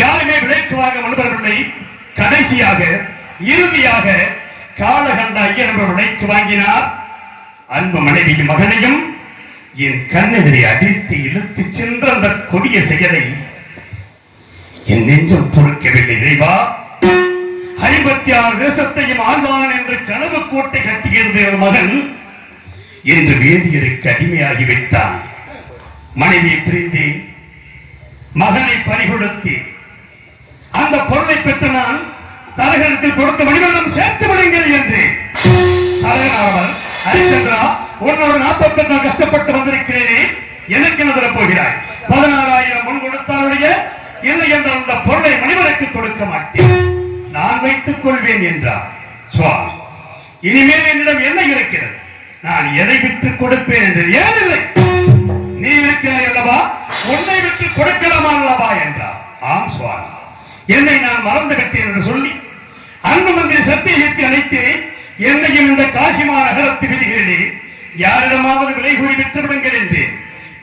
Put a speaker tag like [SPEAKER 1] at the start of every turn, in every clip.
[SPEAKER 1] யாருமே விலைக்கு வாங்க முன்வரவில்லை. கடைசியாக இறுதியாக காலகண்ட ஐயர் என்ற விலைக்கு வாங்கினார். அன்பு மனைவியும் மகனையும் என் கண்ணெதிரை அடித்து இழுத்து சென்ற அந்த கொடிய செயலை என் நெஞ்சம் பொறுக்கவில்லை. இறைவா, 56 தேசத்தையும் ஆழ்வான் என்று கனவு கோட்டை கட்டியிருந்த மகன் என்று வேதியருக்கு அடிமையாகிவிட்டான். மனைவியை பிரிந்தேன், மகனை பறிகொடுத்து அந்த பொருளை பெற்று நான் தரகத்தில் கொடுத்த மணிமண்டலம் சேர்த்து விடுங்கள் என்று தரகர் ஹரிச்சந்திரா, உன்னோடு 48 நாள் கஷ்டப்பட்டு வந்திருக்கிறேனே, எனக்கு என்ன தரப் போகிறாய்? 16,000 முன் கொடுத்தாலுடைய இல்லை என்ற அந்த பொருளை மணிமலைக்கு கொடுக்க மாட்டேன், நான் வைத்துக் கொள்வேன் என்றார். சுவாமி, இனிமேல் என்னிடம் என்ன இருக்கிறது? நான் எதை விட்டு கொடுப்பேன் என்று. ஏனில்லை, நீ இருக்கிறாய் அல்லவா, உன்னை விட்டு கொடுக்கலாமா அல்லவா என்றார். ஆம் சுவாமி, என்னை நான் மறந்து விட்டேன் என்று சொல்லி அன்பு மந்திரி சத்தியத்தை அழைத்து என்னையும் இந்த காசிமா நகரத்து விதிகளிலே யாரிடமாவது விலை கூறி விட்டுவிடுங்கள் என்று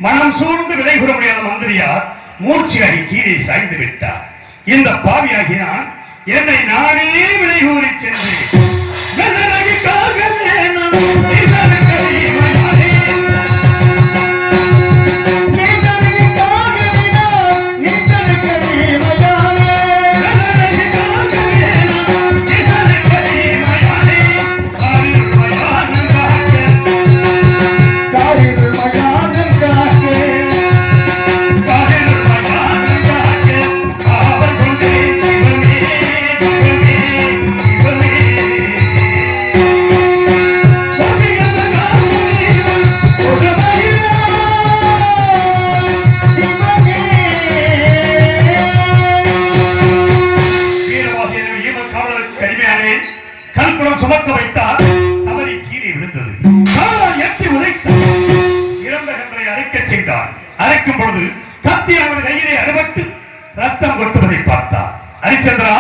[SPEAKER 1] மனம் சூழ்ந்து விலை கூற முடியாத மந்திரியார் மூர்ச்சியாகி கீழே சாய்ந்து விட்டார். இந்த பாவியாகினான் என்னை நானே விலை கூறி சென்று சுமக்க வைத்தார். தவறி கீழே விழுந்தது. எட்டி உதைத்தார். இறந்த கன்றை அரைக்க செய்தார். அரைக்கும் பொழுது கத்தி அவன் கையிலே அறுபட்டு ரத்தம் கொட்டுவதை பார்த்தார். ஹரிச்சந்திரா,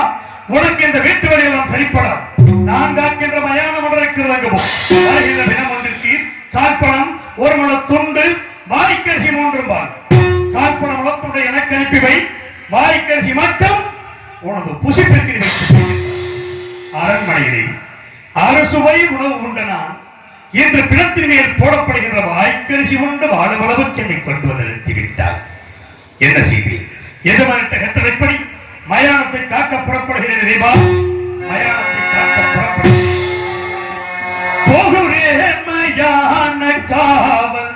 [SPEAKER 1] உனக்கு இந்த வீட்டு வழியெல்லாம் சரிப்படாது. நான் காக்கின்ற மயானம் ஒன்றைக்கு இறங்குவோம். வருகின்ற தினம் ஒன்றிற்கு காற்பணம் 1 முழ துண்டு, வாய்க்கரிசி 3 பால். காற்பணம் முழத்துடைய எனக்கு அனுப்பி வை, வாய்க்கரிசி மட்டும் உனது புசிப்பிற்கு வைத்து அரண்மனையிலே அரசுவை உணவு உண்டனான் என்று பிணத்தின் மேல் போடப்படுகின்ற வாய்க்கரிசி உண்டு வாழும் அளவுக்கு என்னை கொண்டு வந்து நிறுத்திவிட்டார். என்ன செய்தி? எஜமானிட்ட கட்டளைப்படி மயானத்தை காக்க புறப்படுகிறேன். தேவா, மயானத்தை காக்க புறப்படுகிறேன். போகிறேன் மயான காவல்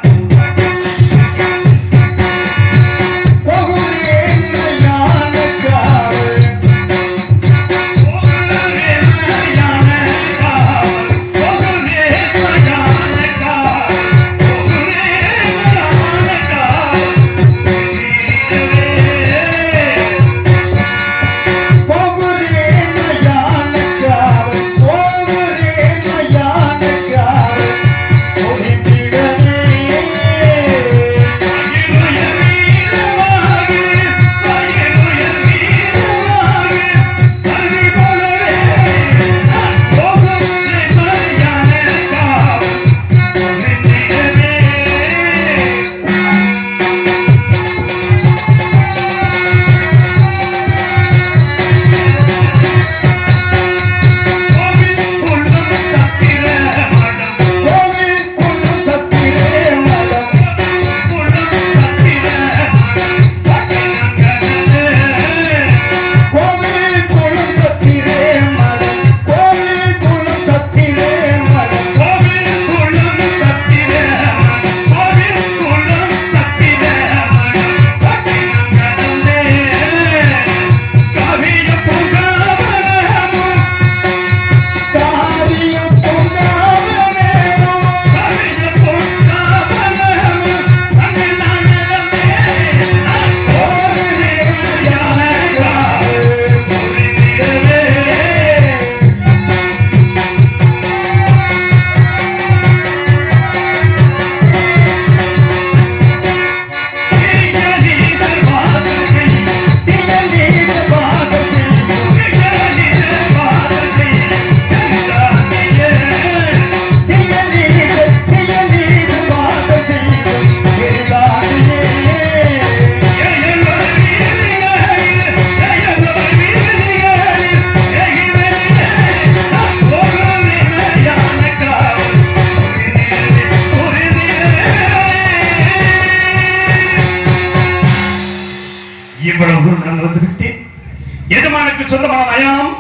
[SPEAKER 1] எம்பெருமானுக்கு சொந்தமான மயானம்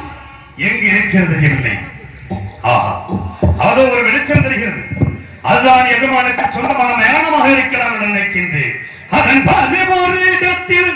[SPEAKER 1] எங்கு இருக்கிறது தெரியவில்லை. ஆஹா, அதோ ஒரு வெளிச்சம் தெரிகிறது. அதுதான் எம்பெருமானுக்கு சொந்தமான மயானமாக இருக்கலாம் என்று நினைக்கின்றேன். அதன் ஒரு இடத்தில்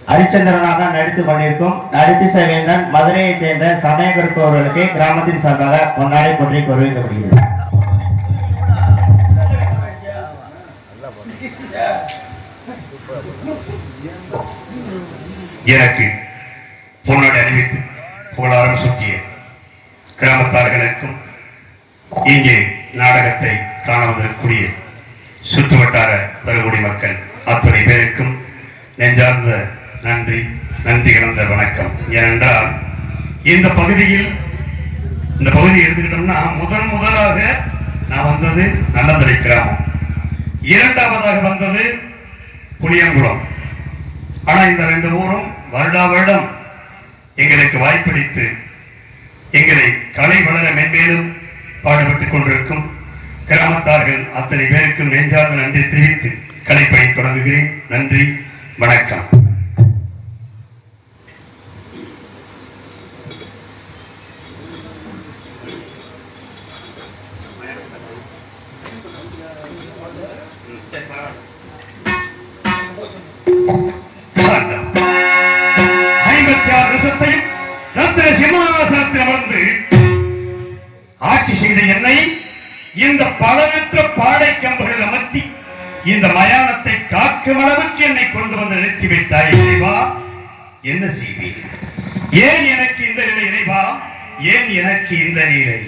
[SPEAKER 2] ஹரிச்சந்திரனாக நடித்து கொண்டிருக்கும் நடிப்பிசை வேந்தன் மதுரையைச் சேர்ந்த சமயகுருப்பு அவர்களுக்கு கிராமத்தின் சார்பாக பொன்னாடை போற்றி கௌரவிக்கப்படுகிறது.
[SPEAKER 1] எனக்கு பொன்னாடை அறிவித்து புகழாரம் சுற்றிய கிராமத்தார்களுக்கும் இங்கே நாடகத்தை காண வந்திருக்கூடிய சுற்றுவட்டார பெருங்குடி மக்கள் அத்துணை பேருக்கும் நெஞ்சார்ந்த நன்றி கலந்த வணக்கம். ஏனென்றால் இந்த பகுதி எடுத்துக்கிட்டோம்னா முதலாக நான் வந்தது நல்லந்தரை கிராமம், இரண்டாவதாக வந்தது புளியங்குளம். ஆனா இந்த ரெண்டு ஊரும் வருடம் எங்களுக்கு வாய்ப்பளித்து எங்களை கலை வளர மென்மேலும் பாடுபட்டுக் கொண்டிருக்கும் கிராமத்தார்கள் அத்தனை பேருக்கும் நெஞ்சார்ந்த நன்றி தெரிவித்து கலைப்பணி தொடங்குகிறேன். நன்றி, வணக்கம். ஆட்சி செய்த என்னை இந்த பலனற்ற பாடை கம்புகள் அமர்த்தி இந்த மயானத்தை காக்கும் அளவுக்கு என்னை கொண்டு வந்து நிறுத்தி வைத்தாய் இறைவா. என்ன செய்தீர்? ஏன் எனக்கு இந்த நிலை இறைவா? ஏன் எனக்கு இந்த நிலை?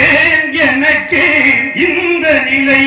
[SPEAKER 1] ஏன் எனக்கு இந்த நிலை?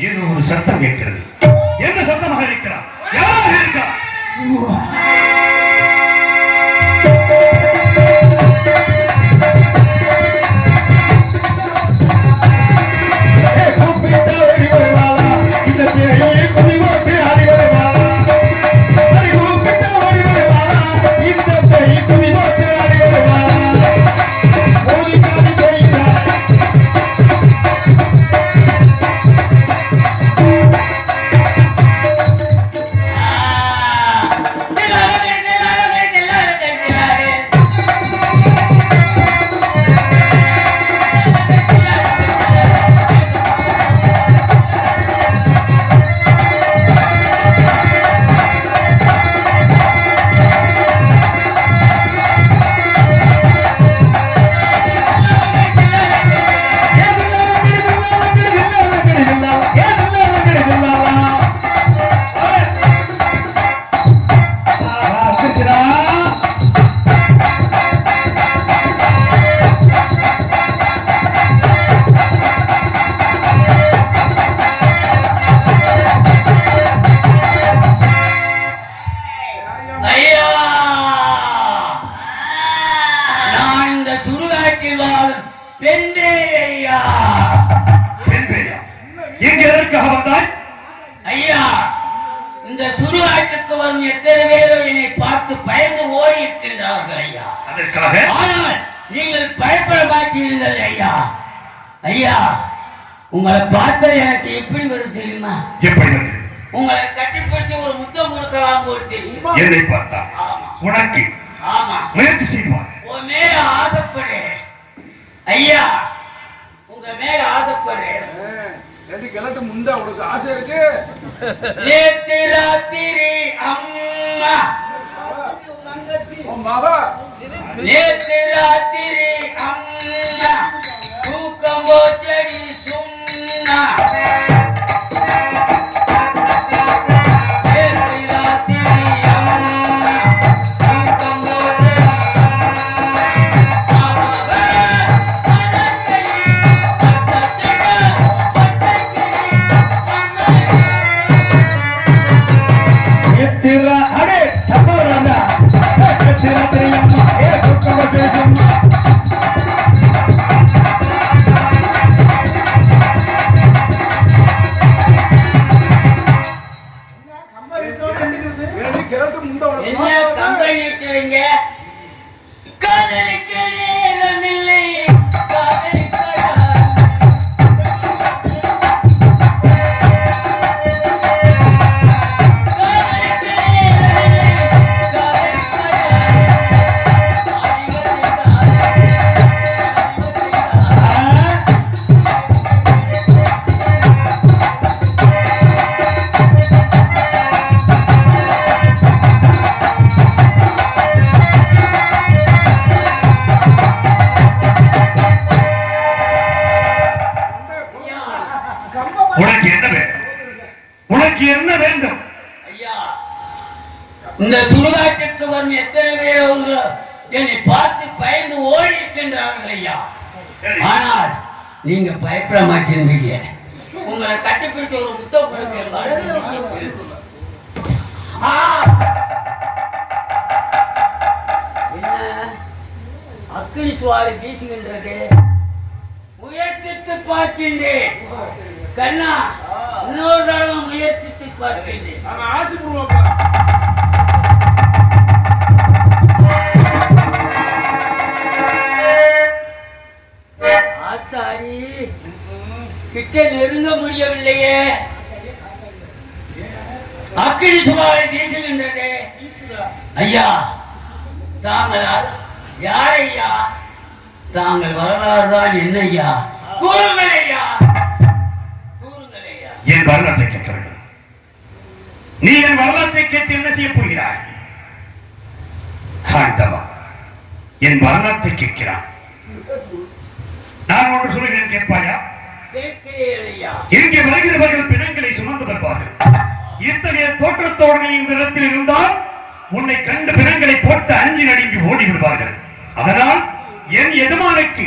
[SPEAKER 1] ஏதோ ஒரு சத்தம் கேட்கிறது. என்ன சத்தமாக இருக்கிறார்? யாராக இருக்கிறார்?
[SPEAKER 3] உங்களை பார்த்தா எனக்கு எப்படி வருது தெரியுமா?
[SPEAKER 1] எப்படி வருது?
[SPEAKER 3] உங்களை கட்டிப்பிடிச்சு ஒரு முத்தம் கொடுக்கலாம் போல் தெரியுமா?
[SPEAKER 1] என்னை பார்த்தா உனக்கு
[SPEAKER 3] ஆமா
[SPEAKER 1] முயற்சி செய்வார்.
[SPEAKER 3] உன் மேல ஆசைப்படுறேன் ஐயா, உங்க மேல ஆசைப்படுறேன்.
[SPEAKER 4] ரெண்டு கிழட்டு முந்தா உனக்கு ஆசை இருக்கு.
[SPEAKER 3] நேத்து ராத்திரி அம்மா
[SPEAKER 4] மகா
[SPEAKER 3] நேத்து ராத்திரி அம்மா தூக்கம் போச்சடி சும்மா. நேத்து ராத்திரி அம்மா தூக்கம் போச்சடி
[SPEAKER 4] கிழட்டு முந்தா உனக்கு
[SPEAKER 3] என்ன கம்பெனி விட்டுறீங்க? காதலிக்க நேரமில்லை காதலிக்கடா. காதலிக்க நேரமில்லை காதலிக்கடா.
[SPEAKER 1] உனக்கு என்ன வேண்டும்? உனக்கு என்ன வேண்டும்?
[SPEAKER 3] ஐயா, இந்த சுடுகாட்டுக்கு வரும் எத்தனை பேர் அவர்கள் என்னை பார்த்து பயந்து ஓடி இருக்கின்றார்கள் ஐயா.
[SPEAKER 1] சரி.
[SPEAKER 3] ஆனால் நீங்க பயப்பட மாட்டேன்றீங்க. உங்களை கட்டிப்பிடிச்ச ஒரு புத்தகம் கொடுக்கிறேன். என்ன அக்கினி சுவாலை வீசுகின்றது? முயற்சித்து பார்க்கின்றேன் கண்ணா, இன்னொரு தடவை முயற்சித்து பார்க்கின்றேன்.
[SPEAKER 4] அவன் ஆட்சி போடுவாப்பா.
[SPEAKER 3] ஆத்தாடி கிட்ட நெருங்க முடியவில்லையே. அக்கினி சுவாலை வீசுகின்றது. ஐயா, தாங்கள் யார் ஐயா? தாங்கள் வரலாறு தான் என்ன ஐயா? கூறுங்கள் ஐயா, கூறுங்கள் ஐயா.
[SPEAKER 1] என் வரலாற்றை கேட்க வேண்டும். நீ என் வரலாற்றை கேட்டு என்ன செய்ய போகிறாய்? ஆண்டவா, என் வரலாற்றை கேட்கிறான். நான் ஒன்று சொல்கிறேன், கேட்பாயா?
[SPEAKER 3] கேட்கிறேன் ஐயா.
[SPEAKER 1] இங்கே வருகிறவர்கள் பிணங்களை சுமந்து வருவார்கள். இத்தகைய தோற்றத்தோடு நீ இந்த இடத்தில் இருந்தால் உன்னை கண்டு பிணங்களை போட்டு அஞ்சி நடுங்கி ஓடி விடுவார்கள். அதனால் என் எஜமானுக்கு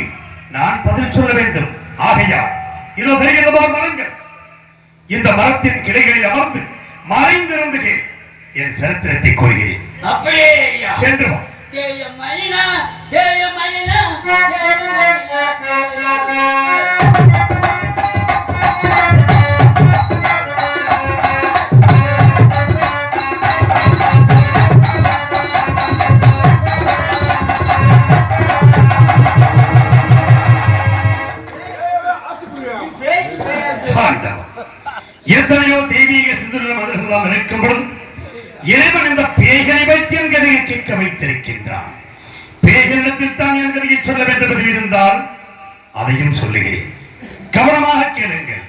[SPEAKER 1] நான் பதில் சொல்ல வேண்டும். ஆகையா இதோ வருகிறவாறு மரங்கள் இந்த மரத்தின் கிளைகளில் அமர்ந்து மறைந்திருந்து கேள். என் சரித்திரத்தை கூறுகிறேன்.
[SPEAKER 3] அப்படியே ஐயா.
[SPEAKER 1] சென்று வா.
[SPEAKER 3] தேய மைனா, தேய மைனா, தேய மைனா.
[SPEAKER 1] எத்தனையோ தெய்வீக சிந்தனை மனிதர்களாம் இருக்கும் பொழுது இறைவன் இந்த பேய்களை வைத்து என் கதையை கேட்க வைத்திருக்கின்றான். பேய்களிடத்தில் தான் என் கதையை சொல்ல வேண்டும் என்று இருந்தால் அதையும் சொல்லுகிறேன். கவனமாக கேளுங்கள்.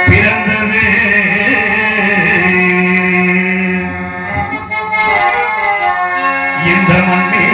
[SPEAKER 1] பிறந்தது இந்த மண்ணே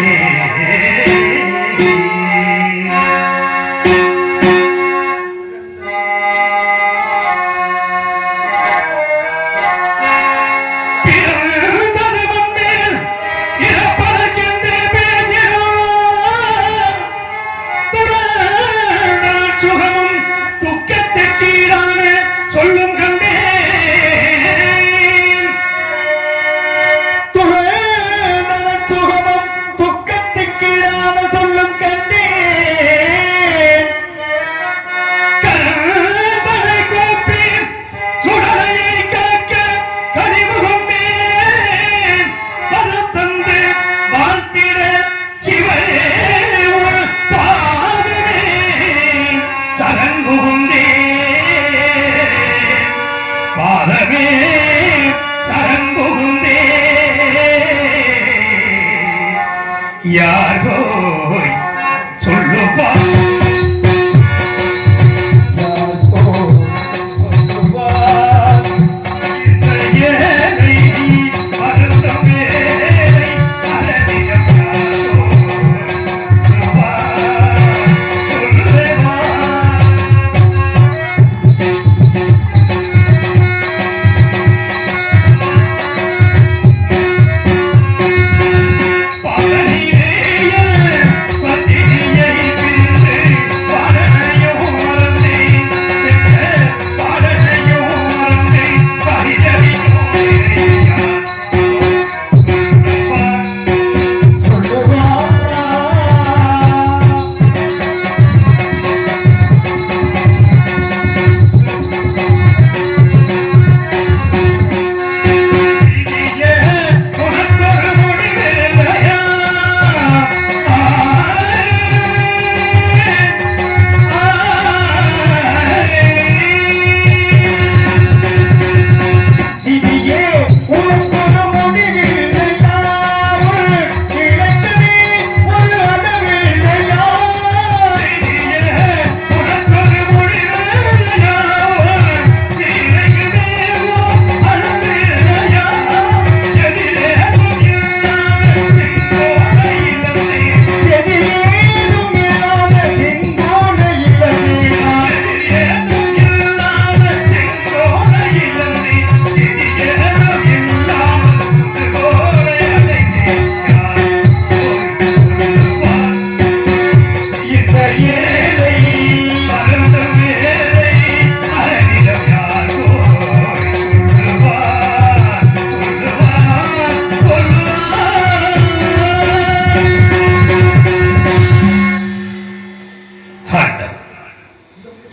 [SPEAKER 1] யாரோ சொல்லுவா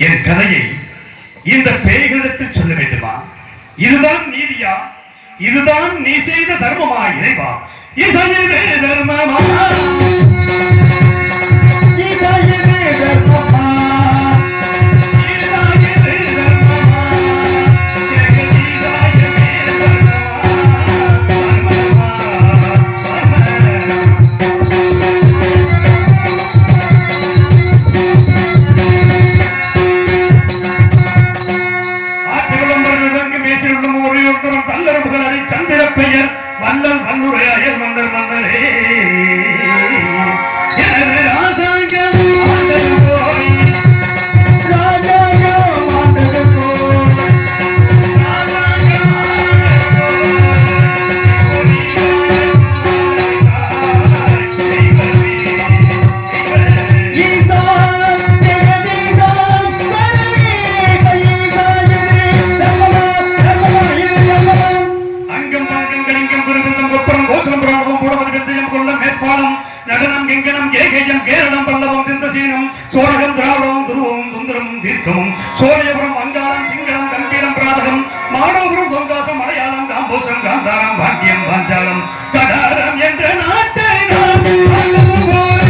[SPEAKER 1] என் கதையை இந்த பேய்களிடத்தில் சொல்ல வேண்டுமா? இதுதான் நீதியா? இதுதான் நீ செய்த தர்மமா இறைவா? இசையதே தர்மமா? இசையதே தர்மமா? இசையதே தர்மமா? ஜெகதீசாயமே தர்மமா? தல்லரபுகள் அதை சந்திர பெயர் வல்லல் வல்லுரையாயர் மந்தர் மந்தரே தீர்க்கமும் சோழியபுரம் வங்காளம் சிங்களம் கம்பீரம் பிராதகம் மானோபுரம் கொங்காசம் மலையாளம் காம்போசம் காந்தாரம் பாக்கியம் பாஞ்சாலம் கடாரம் என்ற நாட்டை நாம் ஆளும் போய்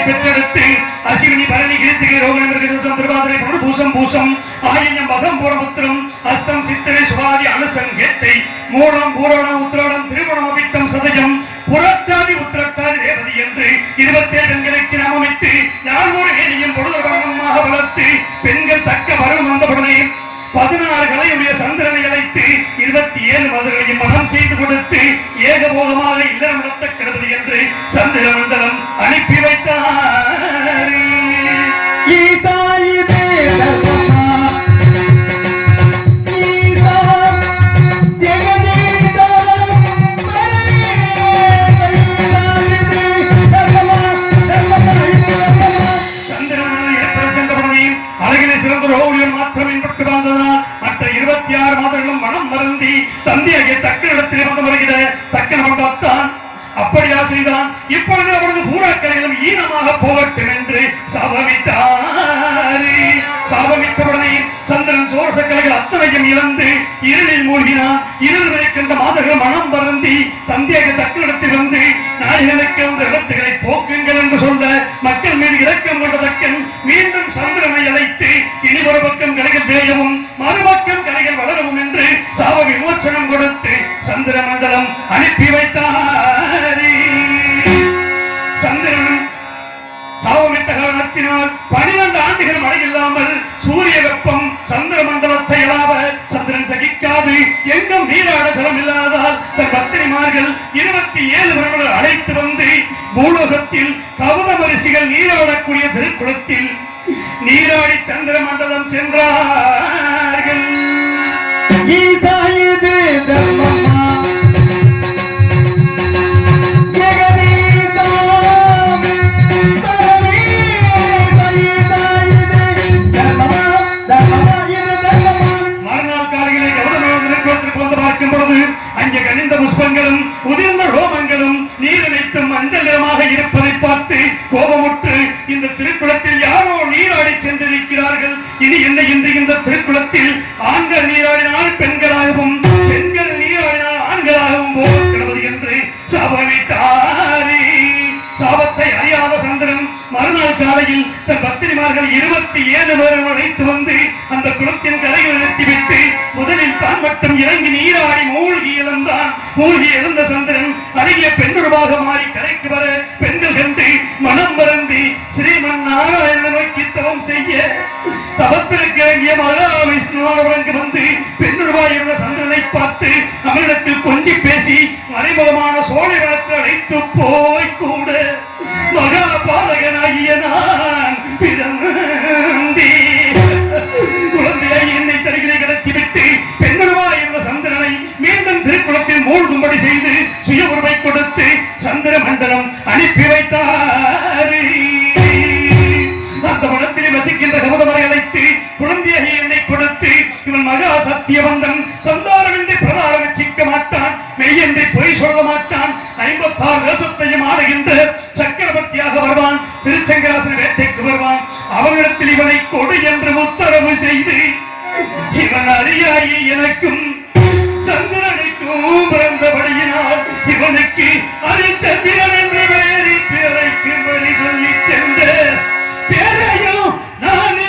[SPEAKER 1] பெற்றெடுத்து அசிவினி பரணி கிருத்திகை ரோகிணி மிருகசம் திருவாதிரை பூசம் பூசம் ஆயிரம் மகம் புறமுத்திரம் அஸ்தம் சித்திரை சுவாதி அனுசம் கேட்டை மூலம் பூரணம் உத்திராடம் திருமணம் அபிட்டம் சதயம் புறத்தாதி உத்திரத்தாதி ரேவதி என்று 27 பெண்களுக்கு நாம் அமைத்து யாழ்வோர் ஏனியும் பொருளாதாரமாக வளர்த்து பெண்கள் தக்க வரும் வந்தவுடனே 16 கலையுடைய சந்திரனை அழைத்து 27 மதுரையும் மனம் செய்து கொடுத்து ஏகபோகமாக இல்லறம் நடத்த கிடந்தது என்று சந்திர மண்டலம் அனுப்பி வைத்தார். அழகிலே சிறந்த ஓவியம் மாத்திரம் என்பட்டு வாழ்ந்ததனால் மற்ற 26 மாதங்களும் மனம் மருந்தி தந்தையாகிய தக்க இடத்தில் வந்து வருகிற தக்க மண்டபத்தான் அப்படியா செய்தான். இப்பொழுது அவரது பூராக்கலையிலும் ஈனமாக போகட்டும் என்று சாபமிட்டார். சாபமிட்டவுடனே சந்திரன் சோரச கலைகள் அத்தனையும் இழந்து இருளில் மூழ்கினான். இருளை கண்ட மாதர்கள் மனம் மருந்தி தந்தையாக தக்களிடத்தில் வந்து நாயகனுக்கு அந்த இடத்துகளை போக்குங்கள் என்று சொல்ல மக்கள் மீது இரக்கம் கொண்ட தக்கன் மீண்டும் சந்திரனை அழைத்து இனி ஒரு பக்கம் கலைகள் தேயவும் மறுபக்கம் கலைகள் வளரவும் என்று சாப விமோச்சனம் கொடுத்து சந்திர மண்டலம் அனுப்பி வைத்தார். சந்திரன் சாபமிட்ட காரணத்தினால் 12 ஆண்டுகள் மழை இல்லாமல் சூரிய வெப்பம் சந்திர மண்டலத்தை அளாவ சந்திரன் சகிக்காது எங்கும் நீராட ஜலம் இல்லாததால் தன் பத்திரிமார்கள் 27 வருடங்கள் அழைத்து வந்து பூலோகத்தில் கவுதமரிசிகள் நீராடக்கூடிய திருக்குளத்தில் நீராடி சந்திர மண்டலம் சென்றார்கள். மறுநாள் காலையிலே கவுதமரிசிகளுக்கு வந்து பார்க்கும் பொழுது அங்கே கனிந்த புஷ்பங்களும் உதிர்ந்த ரோமங்களும் நீரனைத்தும் மஞ்சள் நிறமாக இருப்பதை பார்த்து கோபமுற்று இந்த திருக்குளத்தில் யாரோ நீராடி சென்றிருக்கிறார்கள். இனி என்ன இன்று இந்த திருக்குளத்தில் ஆண்கள் நீராடினால் பெண்களாகவும் பெண்கள் நீராடினால் ஆண்களாகவும் போகிறது என்று சாபமிட்டார். சாபத்தை அறியாத சந்திரன் மறுநாள் காலையில் தன் பத்திரிமார்கள் 27 பேரும் அழைத்து வந்து அந்த குளத்தின் கரையில் நிறுத்திவிட்டு முதலில் தான் மட்டும் இறங்கி நீராடி மூழ்கி இழந்தான். மூழ்கி எழுந்த சந்திரன் அழகிய பெண்ணுருவாக மாறி கரைக்கு வர பெண்கள் கண்டு மனம் மறந்து ஸ்ரீமன் நாராயண நோக்கி தவம் செய்ய தவத்திற்கு இறங்கிய மகாவிஷ்ணுவானவருக்கு வந்து பெண்ணுருவாய் இருந்த சந்திரனை பார்த்து அவரிடத்தில் கொஞ்சி பேசி மறைமுகமான சோழி வளத்தில் அழைத்து போய் கூட மகா பாலகனாகிய நான் பிறந்தே குழந்தையை என்னை தருகிற கடத்திவிட்டு பெண்ணுருவாய் இருந்த சந்திரனை மீண்டும் திருக்குளத்தில் மூழ்கும்படி செய்து சுய உருவை கொடுத்து சந்திர மண்டலம் அனுப்பி வைத்தார். அந்த மனத்திலே வசிக்கின்ற கவுதமரை அழைத்து குழந்தையை என்னை கொடுத்து இவன் மகா சத்தியவந்தன் சந்தானமின்றி பிரதாரம் வச்சிக்க மாட்டான், மெய்யென்றி பொய் சொல்ல மாட்டான், 56 தேசத்தையும் ஆடுகின்ற சக்கரவர்த்தியாக வருவான், திருச்சங்கராசன் வேட்டைக்கு வருவான், அவனிடத்தில் இவனை கொடு என்று உத்தரவு செய்து இவன் அறியாயி எனக்கும் சந்திரனுக்கும் பிறந்தபடியினால் இவனுக்கு அரிச்சந்திரன் என்று பெயரிட்டு அழைக்கும்படி சொல்லி சென்ற பேரையும் நான்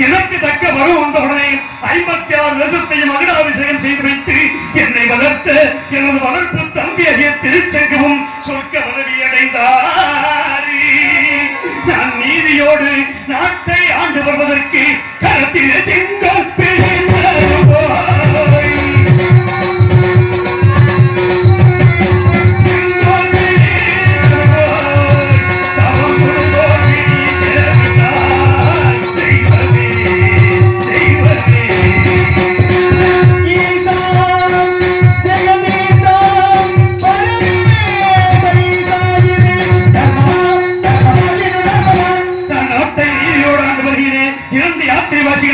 [SPEAKER 1] எனக்கு தக்க வரும் வந்தவுடனே 56 வருஷத்தையும் அகடாபிஷேகம் செய்து வைத்து என்னை வளர்த்த எனது வளர்ப்பு தம்பியாகிய திருச்செங்கவும் சொர்க்க பதவி அடைந்தார். நான் நீதியோடு நாட்டை ஆண்டு வருவதற்கு கரத்திலே செங்கல்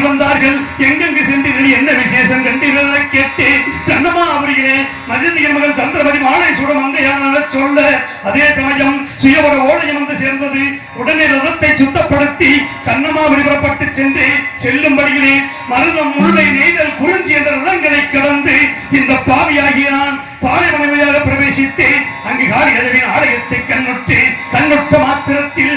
[SPEAKER 1] வந்தார்கள். எங்கெங்கு சென்றீர்கள், என்ன விசேஷம் கண்டீர்கள் கேட்டு கண்ணம்மா அவர்களே மதிய மகள் சந்திரபதி மாலை சூட மங்கையான சொல்ல அதே சமயம் சுயவர ஓடையம் வந்து சேர்ந்தது. உடனே ரதத்தை சுத்தப்படுத்தி கண்ணம்மா புறப்பட்டு சென்று செல்லும்படியிலே மருதம் முல்லை நெய்தல் குறிஞ்சி என்ற ரதங்களை கடந்து இந்த பாவியாகிய நான் பாலைவனமையாக பிரவேசித்து அங்கு காளிகதவின் ஆலயத்தை கண்ணுற்ற மாத்திரத்தில்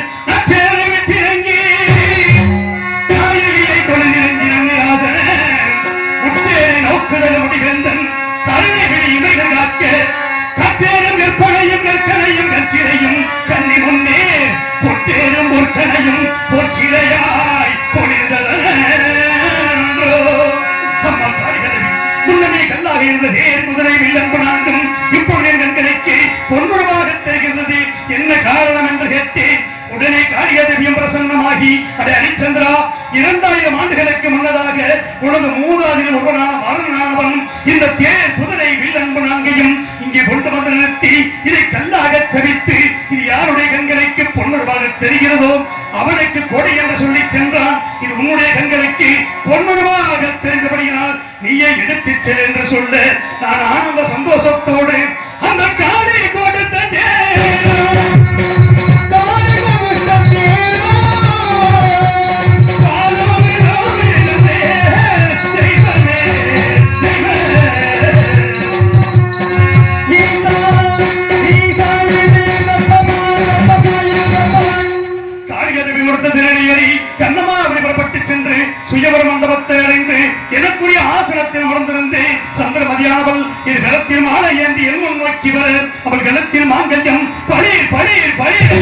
[SPEAKER 1] என்ன காரணம் என்று கேட்டேன். உடனே காளிகதேவியும் பிரசன்னமாகி அடே ஹரிச்சந்திரா, 2000 ஆண்டுகளுக்கு முன்னதாக உனது மூதாதில் ஒருவனான மரணானவன் இந்த தேர் குதிரை வில்லன்பு நான்கையும் இங்கே கொண்டு வந்து நிறுத்தி இதை கல்லாக சவித்து இது யாருடைய கண்களுக்கு பொன்னுருவாக தெரிகிறதோ அவனுக்கு கொடை என்று சொல்லி சென்றான். இது உன்னுடைய கண்களுக்கு பொன்னுருவாக தெரிந்தபடியினால் நீயே எடுத்துச் செல் என்று சொல்ல நான் ஆனந்த சந்தோஷத்தோடு அந்த காளை கொடுத்த சுயவர மண்டபத்தை அடைந்து எனக்குரிய ஆசனத்தில் அமர்ந்திருந்து சந்திரமதியானவள் இது கலத்தில் மாலை ஏந்தி எல்முன் நோக்கி வர அவள் கலத்தில் மாங்கல்யம் பளீர் பளீர் பளீர்.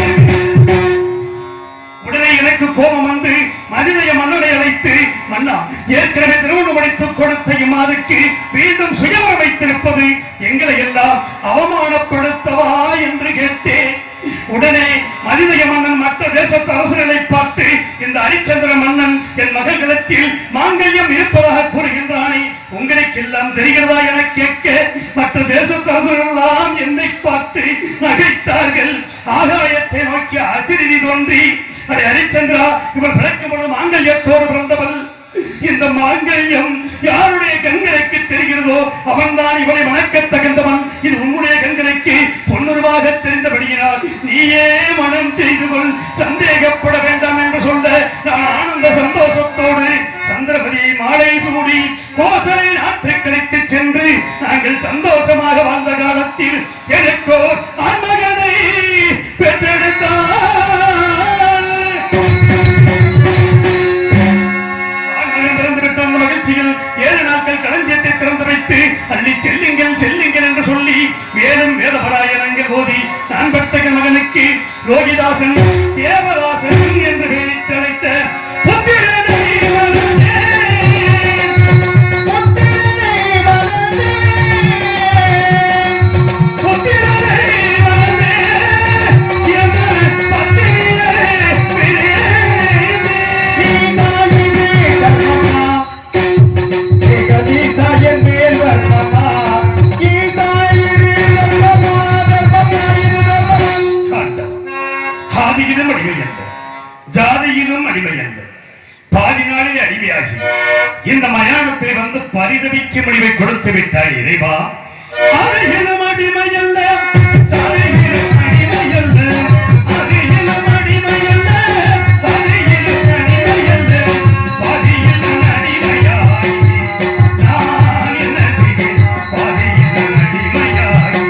[SPEAKER 1] உடனே எனக்கு கோபம் வந்து மனிதய மன்னனை அழைத்து, மன்னா ஏற்கனவே திருமணம் அளித்துக் கொடுத்த இம்மாதுக்கு மீண்டும் சுயவரம் வைத்திருப்பது எங்களை எல்லாம் அவமானப்படுத்தவா என்று கேட்டேன். உடனே மனிதய மன்னன் மற்ற தேசத்து அரசர்களை பார்த்து, இந்த ஹரிச்சந்திர மன்னன் என் மகள்களத்தில் மாங்கல்யம் இருப்பதாக கூறுகின்றானே, உங்களுக்கு எல்லாம் தெரிகிறதா என கேட்க மற்ற தேசத்து அரசர்கள் எல்லாம் என்னை பார்த்து நகைத்தார்கள். ஆகாயத்தை நோக்கி அசிரிதி தோன்றி, அடே ஹரிச்சந்திரா, இவள் பிறக்கும் பொழுது மாங்கல்யத்தோடு பிறந்தவள். இந்த மாங்கல்யம் யாருடைய கண்களுக்கு தெரிகிறதோ அவன்தான் இவனை வணக்க தகுந்தவன். இது உன்னுடைய கண்களுக்கு பொன்னுருவாக தெரிந்தபடியினால் நீயே மனம் செய்து கொள், சந்தேகப்பட வேண்டாம் என்று சொல்ல நான் ஆனந்த சந்தோஷத்தோடு சந்திரபதியை மாலை சூடி கோசலை நாட்டை கழித்து சென்று நாங்கள் சந்தோஷமாக வாழ்ந்த காலத்தில் எனக்கோ ஆன்மகனை பெற்றெடுத்தார். மகிழ்ச்சியில் 7 நாட்கள் களஞ்சியத்தை திறந்து வைத்து அள்ளி செல்லுங்கள் செல்லுங்கள் என்று சொல்லி வேதம் வேதபராயணங்கள் போதி நான் பட்ட மகனுக்கு ரோகிதாசன் தேவதாசன் என்று பெயரிட்டு அழைத்த ஜாதியிலும் அடிமை அல்ல, பாதி நாளில் அடிமையாகி இந்த மயானத்தில் வந்து பரிதவிக்கும் முடிவை கொடுத்து விட்டாய் இறைவா. அடிமையிலும் அடிமை அல்ல, சாலையிலும் அடிமை அல்ல, அடியிலும் அடிமை அல்ல, சாலையிலும் அடிமை அல்ல, பாதியிலும் அடிமையாகி நான் என்ன செய்வேன், பாதியிலும் அடிமையாகி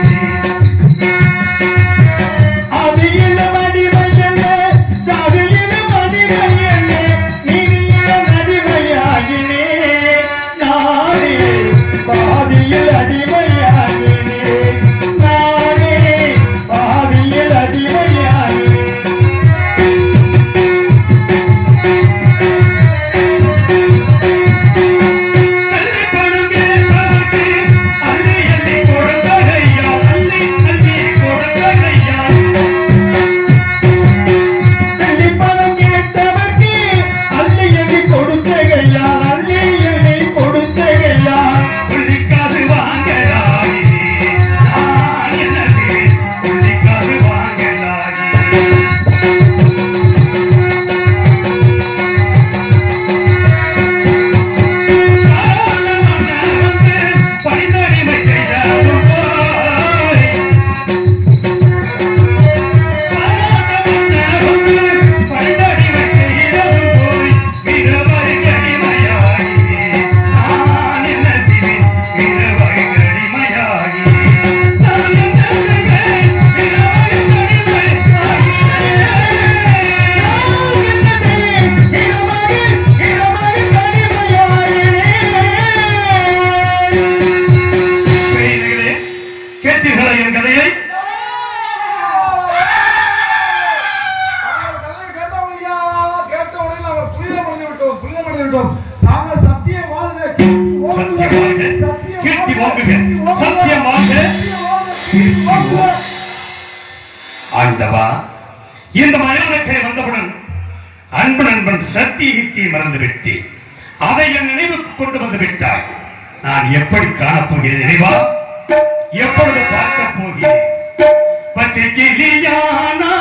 [SPEAKER 1] அடியிலும் அடிமை அல்ல, சாலையிலும் அடிமை அல்ல, நீதியிலும் ஐயோ ஆண்டவா, இந்த மயானக்கரை வந்தவுடன் அன்பு நண்பன் சத்தியத்தை மறந்து விட்டேன். அதை என் நினைவுக்கு கொண்டு வந்து விட்டாய். நான் எப்படி காணப்போகிறேன் நினைவா? எப்பொழுது பார்க்க போகிறேன்? பச்சை கிளியானா